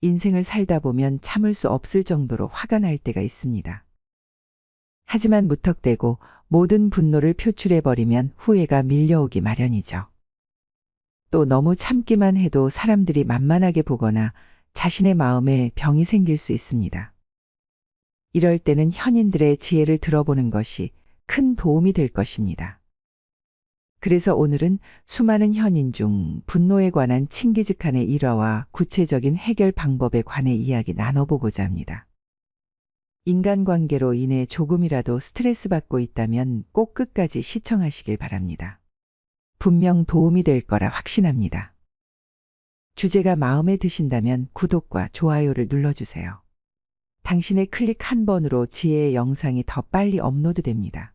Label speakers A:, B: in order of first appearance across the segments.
A: 인생을 살다 보면 참을 수 없을 정도로 화가 날 때가 있습니다. 하지만 무턱대고 모든 분노를 표출해버리면 후회가 밀려오기 마련이죠. 또 너무 참기만 해도 사람들이 만만하게 보거나 자신의 마음에 병이 생길 수 있습니다. 이럴 때는 현인들의 지혜를 들어보는 것이 큰 도움이 될 것입니다. 그래서 오늘은 수많은 현인 중 분노에 관한 칭기즈칸의 일화와 구체적인 해결 방법에 관해 이야기 나눠보고자 합니다. 인간관계로 인해 조금이라도 스트레스 받고 있다면 꼭 끝까지 시청하시길 바랍니다. 분명 도움이 될 거라 확신합니다. 주제가 마음에 드신다면 구독과 좋아요를 눌러주세요. 당신의 클릭 한 번으로 지혜의 영상이 더 빨리 업로드됩니다.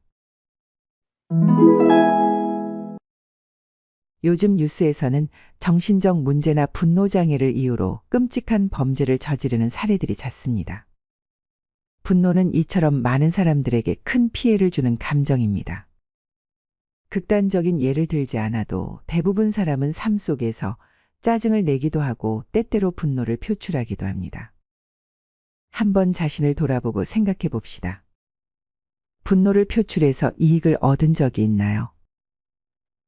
A: 요즘 뉴스에서는 정신적 문제나 분노장애를 이유로 끔찍한 범죄를 저지르는 사례들이 잦습니다. 분노는 이처럼 많은 사람들에게 큰 피해를 주는 감정입니다. 극단적인 예를 들지 않아도 대부분 사람은 삶 속에서 짜증을 내기도 하고 때때로 분노를 표출하기도 합니다. 한번 자신을 돌아보고 생각해 봅시다. 분노를 표출해서 이익을 얻은 적이 있나요?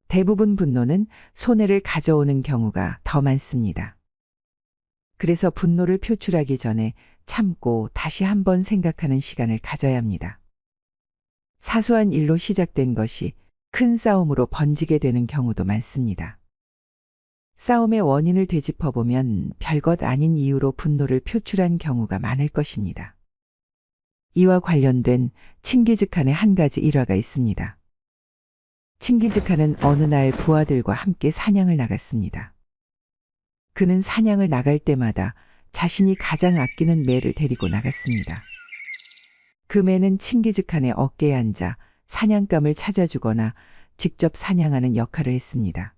A: 대부분 분노는 손해를 가져오는 경우가 더 많습니다. 그래서 분노를 표출하기 전에 참고 다시 한번 생각하는 시간을 가져야 합니다. 사소한 일로 시작된 것이 큰 싸움으로 번지게 되는 경우도 많습니다. 싸움의 원인을 되짚어보면 별것 아닌 이유로 분노를 표출한 경우가 많을 것입니다. 이와 관련된 칭기즈칸의 한 가지 일화가 있습니다. 칭기즈칸은 어느 날 부하들과 함께 사냥을 나갔습니다. 그는 사냥을 나갈 때마다 자신이 가장 아끼는 매를 데리고 나갔습니다. 그 매는 칭기즈칸의 어깨에 앉아 사냥감을 찾아주거나 직접 사냥하는 역할을 했습니다.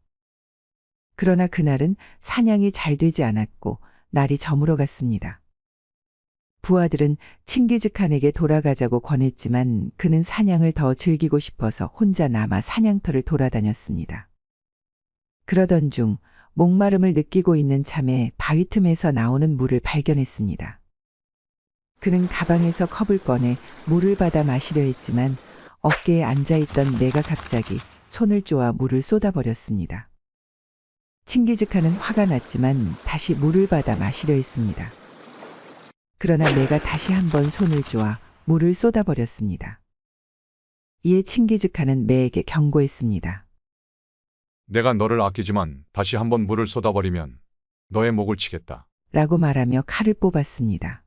A: 그러나 그날은 사냥이 잘 되지 않았고 날이 저물어 갔습니다. 부하들은 칭기즈칸에게 돌아가자고 권했지만 그는 사냥을 더 즐기고 싶어서 혼자 남아 사냥터를 돌아다녔습니다. 그러던 중 목마름을 느끼고 있는 참에 바위 틈에서 나오는 물을 발견했습니다. 그는 가방에서 컵을 꺼내 물을 받아 마시려 했지만 어깨에 앉아있던 매가 갑자기 손을 쪼아 물을 쏟아버렸습니다. 칭기즈칸은 화가 났지만 다시 물을 받아 마시려 했습니다. 그러나 매가 다시 한번 손을 쪼아 물을 쏟아버렸습니다. 이에 칭기즈칸은 매에게 경고했습니다.
B: 내가 너를 아끼지만 다시 한번 물을 쏟아버리면 너의 목을 치겠다.
A: 라고 말하며 칼을 뽑았습니다.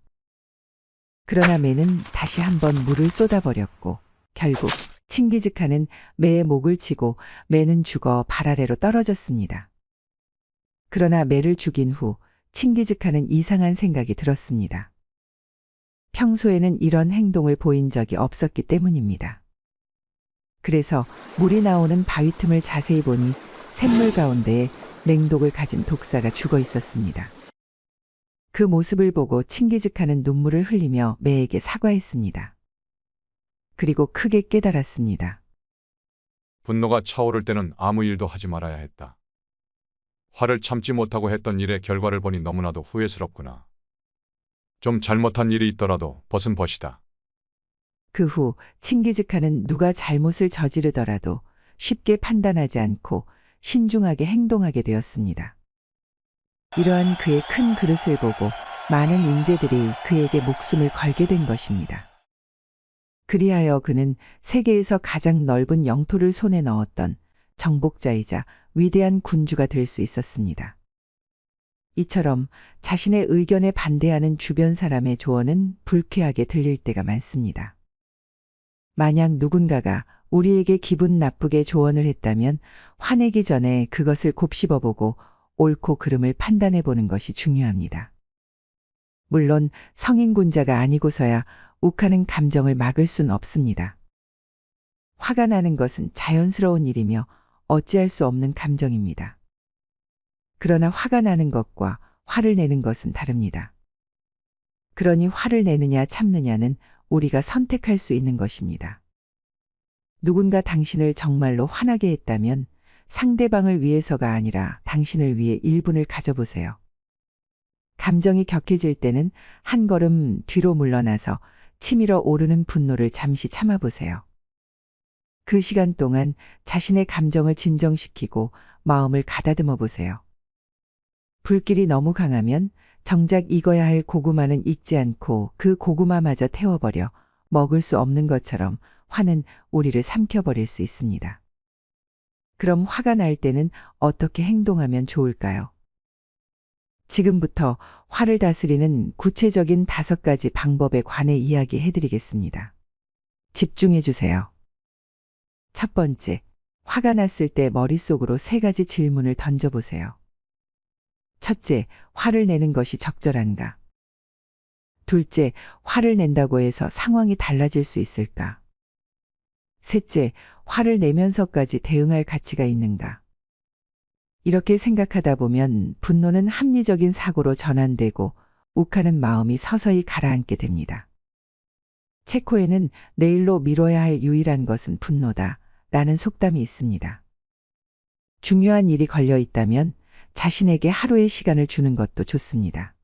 A: 그러나 매는 다시 한번 물을 쏟아버렸고 결국 칭기즈칸은 매의 목을 치고 매는 죽어 발 아래로 떨어졌습니다. 그러나 매를 죽인 후 칭기즈칸은 이상한 생각이 들었습니다. 평소에는 이런 행동을 보인 적이 없었기 때문입니다. 그래서 물이 나오는 바위 틈을 자세히 보니 샘물 가운데에 맹독을 가진 독사가 죽어 있었습니다. 그 모습을 보고 칭기즈칸은 눈물을 흘리며 매에게 사과했습니다. 그리고 크게 깨달았습니다.
B: 분노가 차오를 때는 아무 일도 하지 말아야 했다. 화를 참지 못하고 했던 일의 결과를 보니 너무나도 후회스럽구나. 좀 잘못한 일이 있더라도 벗은 벗이다.
A: 그 후 칭기즈칸은 누가 잘못을 저지르더라도 쉽게 판단하지 않고 신중하게 행동하게 되었습니다. 이러한 그의 큰 그릇을 보고 많은 인재들이 그에게 목숨을 걸게 된 것입니다. 그리하여 그는 세계에서 가장 넓은 영토를 손에 넣었던 정복자이자 위대한 군주가 될 수 있었습니다. 이처럼 자신의 의견에 반대하는 주변 사람의 조언은 불쾌하게 들릴 때가 많습니다. 만약 누군가가 우리에게 기분 나쁘게 조언을 했다면 화내기 전에 그것을 곱씹어보고 옳고 그름을 판단해보는 것이 중요합니다. 물론 성인군자가 아니고서야 욱하는 감정을 막을 순 없습니다. 화가 나는 것은 자연스러운 일이며 어찌할 수 없는 감정입니다. 그러나 화가 나는 것과 화를 내는 것은 다릅니다. 그러니 화를 내느냐 참느냐는 우리가 선택할 수 있는 것입니다. 누군가 당신을 정말로 화나게 했다면 상대방을 위해서가 아니라 당신을 위해 1분을 가져보세요. 감정이 격해질 때는 한 걸음 뒤로 물러나서 치밀어 오르는 분노를 잠시 참아보세요. 그 시간 동안 자신의 감정을 진정시키고 마음을 가다듬어 보세요. 불길이 너무 강하면 정작 익어야 할 고구마는 익지 않고 그 고구마마저 태워버려 먹을 수 없는 것처럼 화는 우리를 삼켜버릴 수 있습니다. 그럼 화가 날 때는 어떻게 행동하면 좋을까요? 지금부터 화를 다스리는 구체적인 5가지 방법에 관해 이야기해 드리겠습니다. 집중해 주세요. 첫 번째, 화가 났을 때 머릿속으로 3가지 질문을 던져보세요. 첫째, 화를 내는 것이 적절한가? 둘째, 화를 낸다고 해서 상황이 달라질 수 있을까? 셋째, 화를 내면서까지 대응할 가치가 있는가? 이렇게 생각하다 보면 분노는 합리적인 사고로 전환되고 욱하는 마음이 서서히 가라앉게 됩니다. 체코에는 내일로 미뤄야 할 유일한 것은 분노다 라는 속담이 있습니다. 중요한 일이 걸려 있다면 자신에게 하루의 시간을 주는 것도 좋습니다.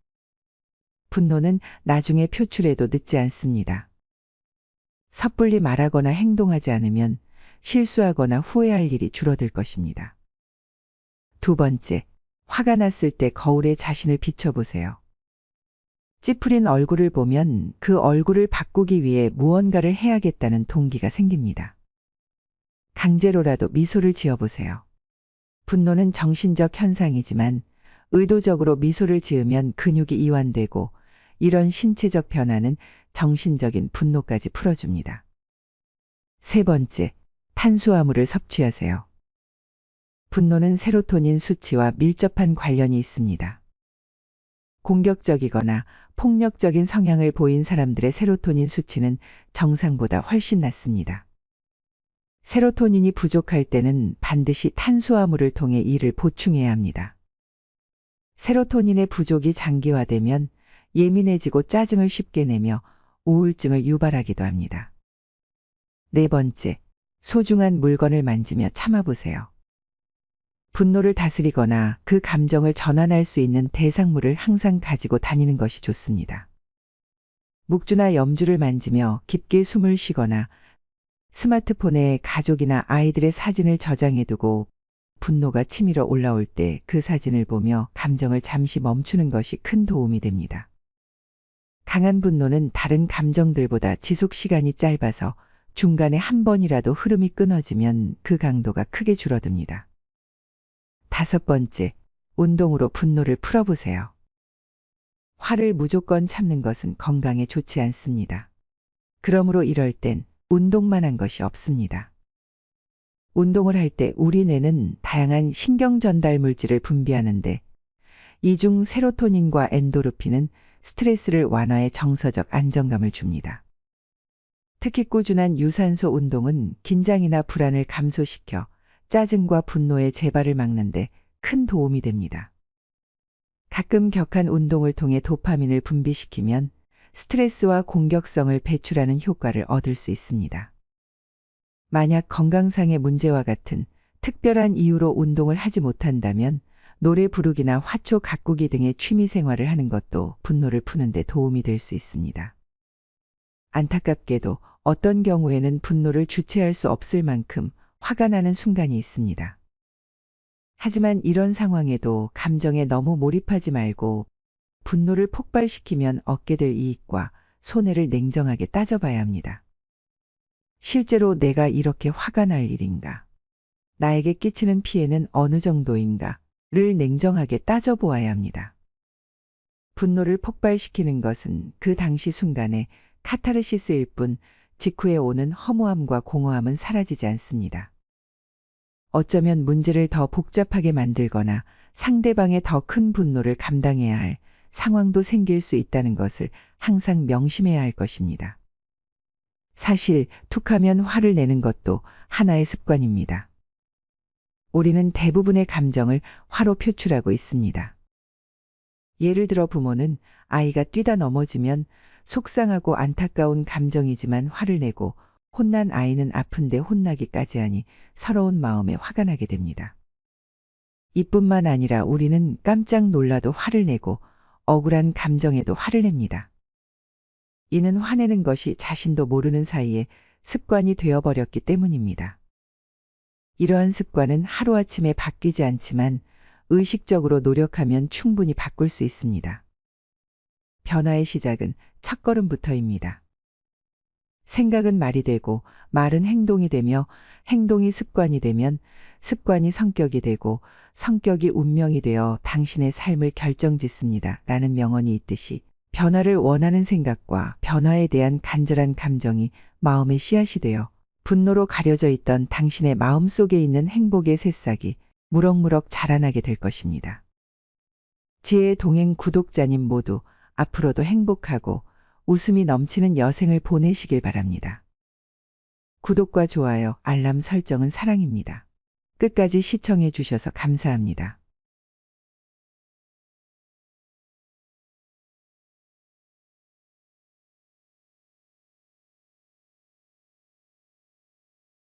A: 분노는 나중에 표출해도 늦지 않습니다. 섣불리 말하거나 행동하지 않으면 실수하거나 후회할 일이 줄어들 것입니다. 두 번째, 화가 났을 때 거울에 자신을 비춰보세요. 찌푸린 얼굴을 보면 그 얼굴을 바꾸기 위해 무언가를 해야겠다는 동기가 생깁니다. 강제로라도 미소를 지어보세요. 분노는 정신적 현상이지만 의도적으로 미소를 지으면 근육이 이완되고 이런 신체적 변화는 정신적인 분노까지 풀어줍니다. 세 번째, 탄수화물을 섭취하세요. 분노는 세로토닌 수치와 밀접한 관련이 있습니다. 공격적이거나 폭력적인 성향을 보인 사람들의 세로토닌 수치는 정상보다 훨씬 낮습니다. 세로토닌이 부족할 때는 반드시 탄수화물을 통해 이를 보충해야 합니다. 세로토닌의 부족이 장기화되면 예민해지고 짜증을 쉽게 내며 우울증을 유발하기도 합니다. 네 번째, 소중한 물건을 만지며 참아보세요. 분노를 다스리거나 그 감정을 전환할 수 있는 대상물을 항상 가지고 다니는 것이 좋습니다. 묵주나 염주를 만지며 깊게 숨을 쉬거나 스마트폰에 가족이나 아이들의 사진을 저장해두고 분노가 치밀어 올라올 때 그 사진을 보며 감정을 잠시 멈추는 것이 큰 도움이 됩니다. 강한 분노는 다른 감정들보다 지속 시간이 짧아서 중간에 한 번이라도 흐름이 끊어지면 그 강도가 크게 줄어듭니다. 다섯 번째, 운동으로 분노를 풀어보세요. 화를 무조건 참는 것은 건강에 좋지 않습니다. 그러므로 이럴 땐 운동만 한 것이 없습니다. 운동을 할 때 우리 뇌는 다양한 신경 전달 물질을 분비하는데 이 중 세로토닌과 엔도르핀은 스트레스를 완화해 정서적 안정감을 줍니다. 특히 꾸준한 유산소 운동은 긴장이나 불안을 감소시켜 짜증과 분노의 재발을 막는데 큰 도움이 됩니다. 가끔 격한 운동을 통해 도파민을 분비시키면 스트레스와 공격성을 배출하는 효과를 얻을 수 있습니다. 만약 건강상의 문제와 같은 특별한 이유로 운동을 하지 못한다면 노래 부르기나 화초 가꾸기 등의 취미 생활을 하는 것도 분노를 푸는 데 도움이 될 수 있습니다. 안타깝게도 어떤 경우에는 분노를 주체할 수 없을 만큼 화가 나는 순간이 있습니다. 하지만 이런 상황에도 감정에 너무 몰입하지 말고 분노를 폭발시키면 얻게 될 이익과 손해를 냉정하게 따져봐야 합니다. 실제로 내가 이렇게 화가 날 일인가? 나에게 끼치는 피해는 어느 정도인가?를 냉정하게 따져보아야 합니다. 분노를 폭발시키는 것은 그 당시 순간에 카타르시스일 뿐 직후에 오는 허무함과 공허함은 사라지지 않습니다. 어쩌면 문제를 더 복잡하게 만들거나 상대방의 더 큰 분노를 감당해야 할 상황도 생길 수 있다는 것을 항상 명심해야 할 것입니다. 사실 툭하면 화를 내는 것도 하나의 습관입니다. 우리는 대부분의 감정을 화로 표출하고 있습니다. 예를 들어 부모는 아이가 뛰다 넘어지면 속상하고 안타까운 감정이지만 화를 내고 혼난 아이는 아픈데 혼나기까지 하니 서러운 마음에 화가 나게 됩니다. 이뿐만 아니라 우리는 깜짝 놀라도 화를 내고 억울한 감정에도 화를 냅니다. 이는 화내는 것이 자신도 모르는 사이에 습관이 되어버렸기 때문입니다. 이러한 습관은 하루아침에 바뀌지 않지만 의식적으로 노력하면 충분히 바꿀 수 있습니다. 변화의 시작은 첫걸음부터입니다. 생각은 말이 되고 말은 행동이 되며 행동이 습관이 되면 습관이 성격이 되고 성격이 운명이 되어 당신의 삶을 결정짓습니다. 라는 명언이 있듯이 변화를 원하는 생각과 변화에 대한 간절한 감정이 마음의 씨앗이 되어 분노로 가려져 있던 당신의 마음 속에 있는 행복의 새싹이 무럭무럭 자라나게 될 것입니다. 지혜의 동행 구독자님 모두 앞으로도 행복하고 웃음이 넘치는 여생을 보내시길 바랍니다. 구독과 좋아요, 알람 설정은 사랑입니다. 끝까지 시청해 주셔서 감사합니다.